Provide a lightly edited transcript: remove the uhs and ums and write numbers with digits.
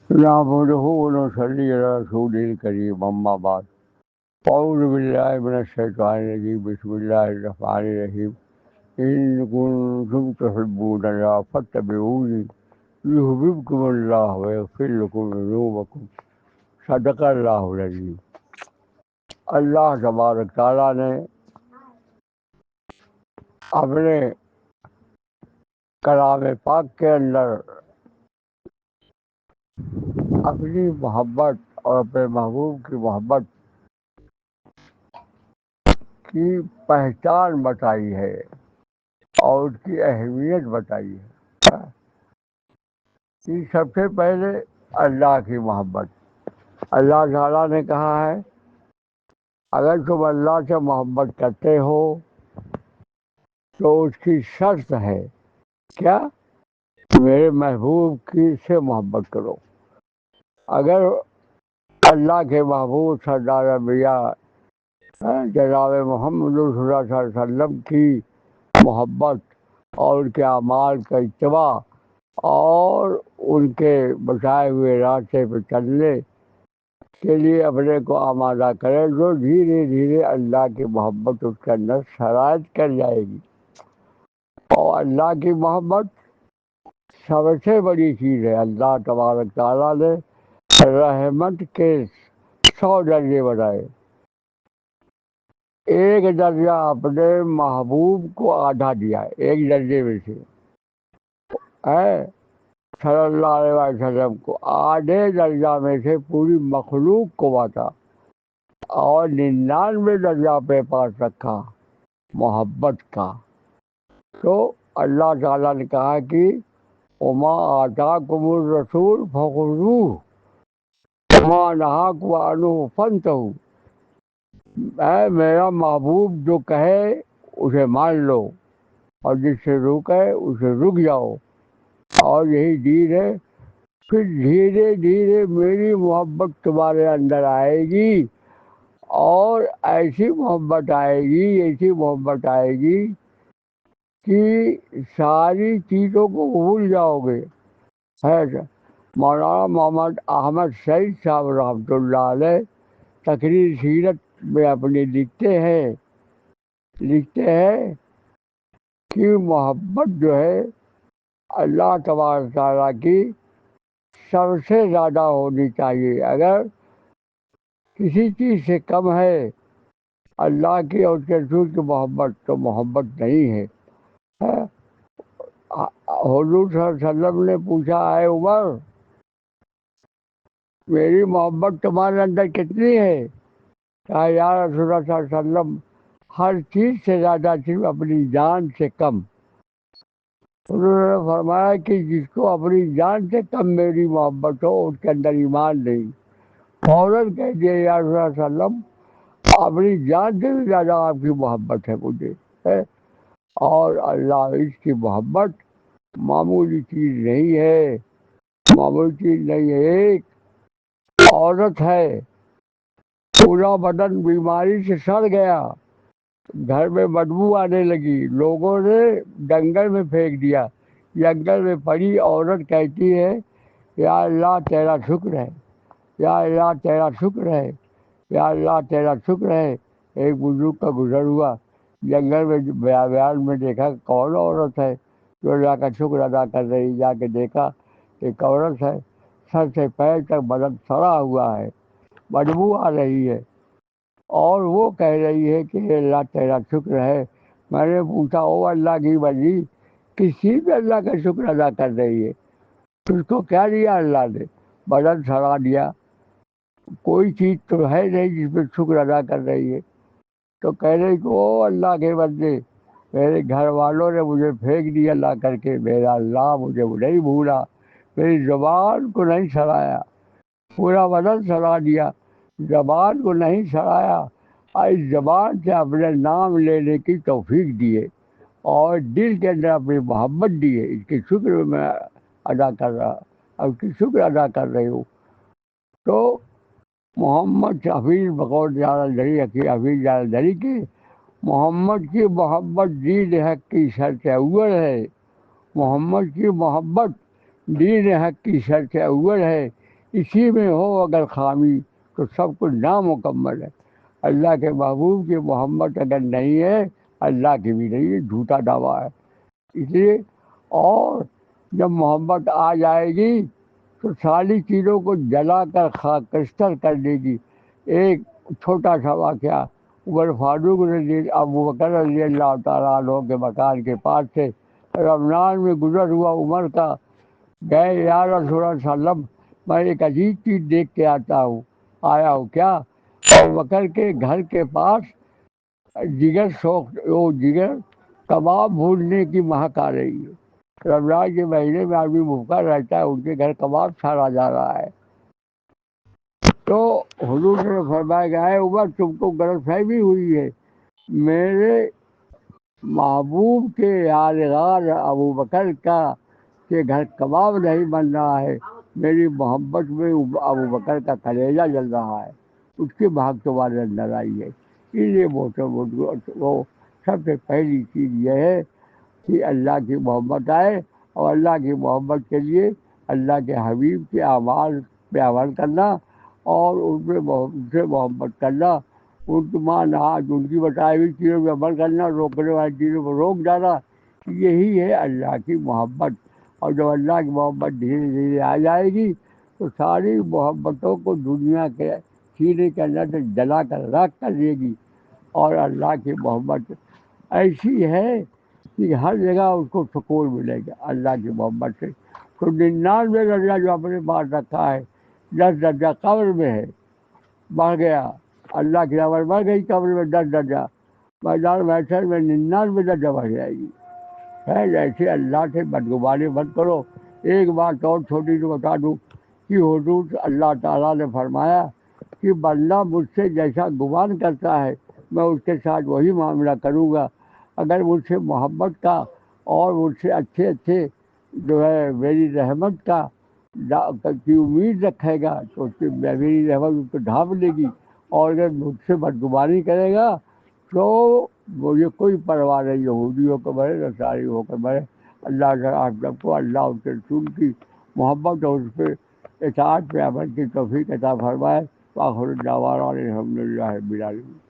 نعبده ونصلي على رسوله الكريم أما بعد أعوذ بالله من الشيطان الرجيم بسم الله الرحمن الرحيم إن كنتم تحبون الله فاتبعوني يحببكم الله ويغفر لكم ذنوبكم صدق اللہ العظیم۔ اللہ تبارک تعالیٰ نے اپنے کلام پاک کے اندر اپنی محبت اور اپنے محبوب کی محبت کی پہچان بتائی ہے اور اس کی اہمیت بتائی ہے۔ کہ سب سے پہلے اللہ کی محبت۔ اللہ تعالیٰ نے کہا ہے اگر تم اللہ سے محبت کرتے ہو تو اس کی شرط ہے کیا؟ میرے محبوب کی سے محبت کرو۔ اگر اللہ کے محبوب سردار انبیاء جناب محمد صلی اللہ علیہ وسلم کی محبت اور ان کے اعمال کا اتباع اور ان کے بتائے ہوئے راستے پہ چلنے کے لیے اپنے کو آمادہ کرے تو دھیرے دھیرے اللہ کی محبت اس کے اندر شرائط کر جائے گی۔ اور اللہ کی محبت سب سے بڑی چیز ہے۔ اللہ تبارک تعالیٰ نے رحمت کے 100 درجے بتائے۔ ایک درجہ اپنے محبوب کو آدھا دیا ہے، ایک درجے میں سے صلی اللہ علیہ وسلم کو آدھے درجہ میں سے پوری مخلوق کو بانٹا اور 99 درجہ پہ پاس رکھا محبت کا۔ تو اللہ تعالیٰ نے کہا کہ وما آتاکم الرسول فخذوہ وما نہاکم عنہ فانتہوا، اے میرا محبوب جو کہے اسے مان لو اور جس سے روکے اسے رک جاؤ، اور یہی دین ہے۔ پھر دھیرے دھیرے میری محبت تمہارے اندر آئے گی اور ایسی محبت آئے گی کہ ساری چیزوں کو بھول جاؤ گے۔ ہے مولانا محمد احمد سعید صاحب رحمۃ اللہ علیہ تقریر سیرت میں اپنے لکھتے ہیں کہ محبت جو ہے اللہ تبارک تعالیٰ کی سب سے زیادہ ہونی چاہیے۔ اگر کسی چیز سے کم ہے اللہ کی اور اس کے رسول کی محبت تو محبت نہیں ہے۔ حضور صلی اللہ علیہ وسلم نے پوچھا اے عمر میری محبت تمہارے اندر کتنی ہے؟ کہا یا رسول اللہ صلی اللہ علیہ وسلم ہر چیز سے زیادہ صرف اپنی جان سے کم۔ انہوں نے فرمایا کہ جس کو اپنی جان سے کم میری محبت ہو اس کے اندر ایمان نہیں۔ فوراً کہہ دیا یا رسول اللہ صلی اللہ علیہ وسلم اپنی جان سے بھی زیادہ آپ کی محبت ہے مجھے۔ اور اللہ اس کی محبت معمولی چیز نہیں ہے، ایک عورت ہے پورا بدن بیماری سے سڑ گیا، گھر میں بدبو آنے لگی، لوگوں نے جنگل میں پھینک دیا، جنگل میں پڑی عورت کہتی ہے یا اللہ تیرا شکر ہے، یا اللہ تیرا شکر ہے، یا اللہ تیرا شکر ہے۔ ایک بزرگ کا گزر ہوا، جنگل میں بیابان میں دیکھا کون عورت ہے جو اللہ کا شکر ادا کر رہی، جا کے دیکھا ایک عورت ہے سر سے پیر تک بدن سڑا ہوا ہے، بدبو آ رہی ہے، اور وہ کہہ رہی ہے کہ اللہ تیرا شکر ہے۔ میں نے پوچھا او اللہ کی بندی کس چیز پہ اللہ کا شکر ادا کر رہی ہے؟ اس کو کیا دیا اللہ نے؟ بدن سڑا دیا، کوئی چیز تو ہے نہیں جس پہ شکر ادا کر رہی ہے۔ تو کہہ رہی کہ او اللہ کے بندے میرے گھر والوں نے مجھے پھینک دیا لا کر کے، میرا اللہ مجھے نہیں بھولا، میری زبان کو نہیں سڑایا، پورا بدن سڑا دیا، زبان کو نہیں سڑایا، اس زبان سے اپنے نام لینے کی توفیق دیے اور دل کے اندر اپنی محبت دیے، اس کی شکر میں ادا کر رہا، اب کی شکر ادا کر رہی ہوں۔ تو محمد حفیظ بقول حفیظ جالندھری کے محمد کی محبت دین حق کی شرط اول ہے، محمد کی محبت دین حق کی شرط اول ہے، اسی میں ہو اگر خامی تو سب کچھ نامکمل ہے۔ اللہ کے محبوب کی محبت اگر نہیں ہے، اللہ کی بھی نہیں ہے، جھوٹا دعویٰ ہے۔ اس لیے اور جب محبت آ جائے گی تو ساری چیزوں کو جلا کر خاکستر کر دے گی۔ ایک چھوٹا سا واقعہ، عمر فاروق ابو بکر رضی اللہ تعالیٰ عنہ کے مکان کے پاس سے رمضان میں گزر ہوا عمر کا، گئے یا رسول اللہ صلی اللہ علیہ وسلم میں ایک عجیب چیز دیکھ کے آیا ہوں کیا؟ ابو بکر کے گھر کے پاس جگر کباب بھوننے کی مہک آ رہی ہے۔ رمضان کے مہینے میں آدمی بھوکا رہتا ہے، ان کے گھر کباب چھانا جا رہا ہے۔ تو حضور نے فرمایا گیا ہے عمر تم کو غلط فہمی ہوئی ہے، میرے محبوب کے یادگار ابو بکر کا کہ گھر کباب نہیں بن رہا ہے، میری محبت میں ابو بکر کا کلیجہ جل رہا ہے، اس کی بھاگ تمہارے اندر آئی ہے۔ اس لیے وہ سب سے پہلی چیز یہ ہے کہ اللہ کی محبت آئے، اور اللہ کی محبت کے لیے اللہ کے حبیب کے اعمال پہ عمل کرنا، اور ان سے محبت کرنا، ان کی ان کی بتائی ہوئی چیزوں پہ عمل کرنا، روکنے والی چیزوں کو روک جانا، یہی ہے اللہ کی محبت۔ اور جب اللہ کی محبت دھیرے دھیرے آ جائے گی تو ساری محبتوں کو دنیا کے سینے کے اندر سے جلا کر راکھ کر دے گی۔ اور اللہ کی محبت ایسی ہے کہ ہر جگہ اس کو سکون ملے گا اللہ کی محبت سے۔ تو 99 درجہ جو اپنے پاس رکھا ہے، 10 درجہ قبر میں ہے، بڑھ گیا، اللہ کی رحمت بڑھ گئی قبر میں 10 درجہ، میدان محشر میں 99 درجہ بڑھ جائے گی۔ ہے جیسے اللہ سے بدگمانی مت کرو۔ ایک بات اور چھوٹی سی بتا دوں کہ حضور اللہ تعالیٰ نے فرمایا کہ بندہ مجھ سے جیسا گمان کرتا ہے میں اس کے ساتھ وہی معاملہ کروں گا۔ اگر مجھ سے محبت کا اور مجھ سے اچھے جو ہے میری رحمت کی امید رکھے گا تو اس کی میری رحمت اس کو ڈھانپ لے گی، اور اگر مجھ سے بدگمانی کرے گا تو مجھے کوئی پرواہ نہیں، یہودی ہو کے بڑھے نصاری ہو کے بڑھے۔ اللہ سے آپ سب کو اللہ اس کے رسول کی محبت اور اس پہ اطاعت پہ عمل کی توفیق عطا فرمائے۔ وآخر دعوانا الحمدللہ رب العالمین۔